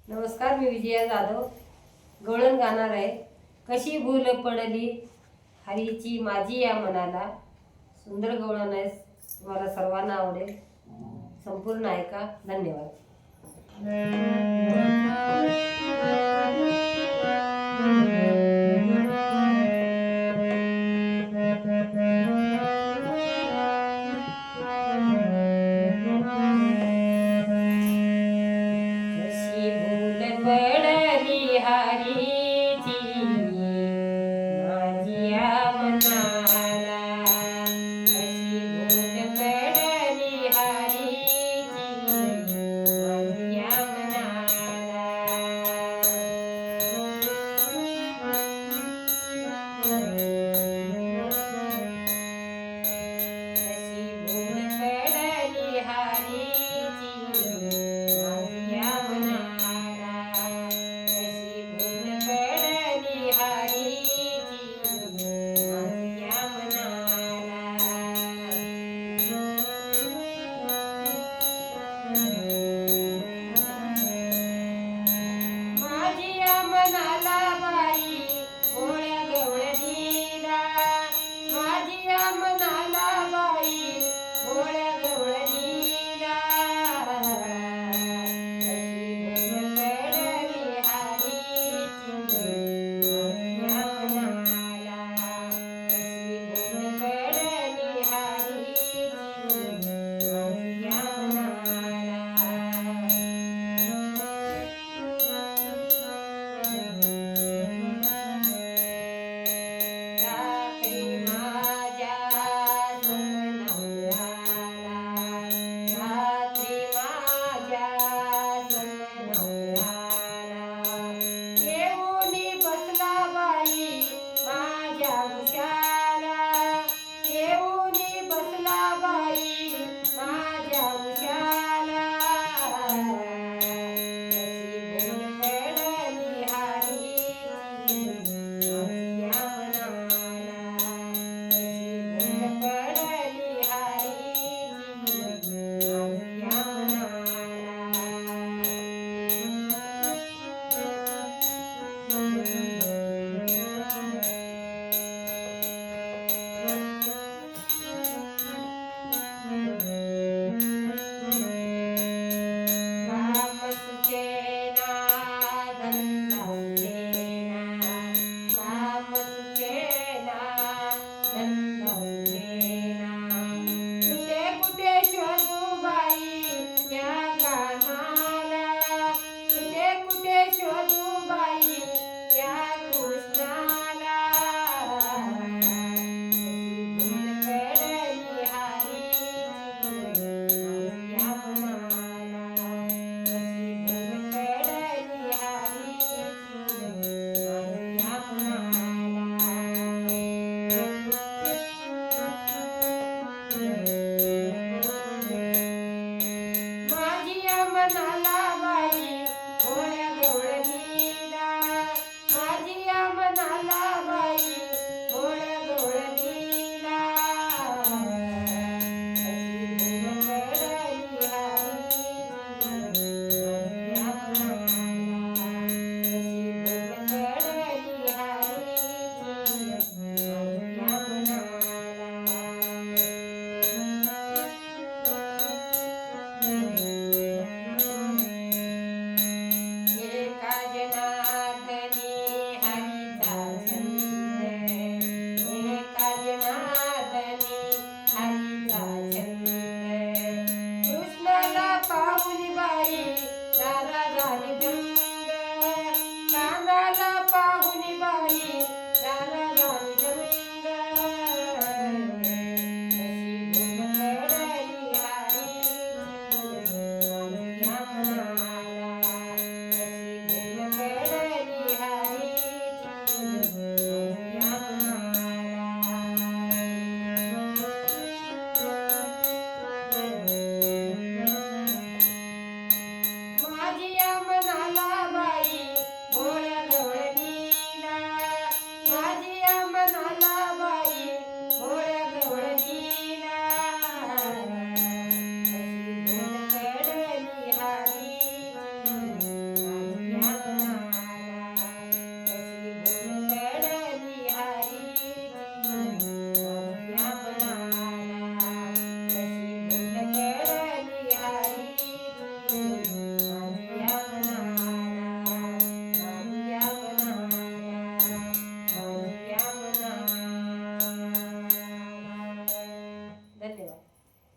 नमस्कार, मी विजया जाधव गवळण गाणार आहे. कशी भूल पडली हरीची माझी या मनाला. सुंदर गवळण आहे, तुम्हाला सर्वांना आवडेल. संपूर्ण ऐका. धन्यवाद. कशी भूल पडली हरीची माझी या मनाला. कशी भूल पडली हरीची माझी या मनाला. कशी भूल पडली हरीची माझी या मनाला. कशी भूल पडली हरीची माझी या मनाला. माझी या मनाला बाई भोळ्या गवळणीला. माझी या मनाला बाई भोळ्या गवळणीला. कशी भूल पडली हरीची माझी या मनाला. कशी भूल पडली हरीची माझी या मनाला. रात्री माझ्या नवऱ्याला. रात्री माझ्या नवऱ्याला येऊनी बसला बाई माझ्या उशाला. येऊनी बसला बाई माझ्या उशाला. कशी भूल पडली हरीची माझी या मनाला. कशी भूल पडली हरीची माझी या काम सुचेना धंदा सुचेना. काम सुचेना धंदा सुचेना. कुठे कुठे शोधू बाई या कामाला. कुठे कुठे शोधू बाई या कृष्णाला. कशी भूल पडली हरीची माझी या मनाला. कशी भूल पडली हरीची माझी या मनाला. माझी या मनाला बाई भोळ्या गवळणीला. माझी या मनाला बाई भोळ्या गवळणीला. कशी भूल पडली हरीची माझी या मनाला. कशी भूल पडली हरीची माझी या मनाला. एका जनार्दनी हरीचा छंद. एका जनार्दनी हरीचा छंद. कृष्णाला पाहुली बाई दादा झाली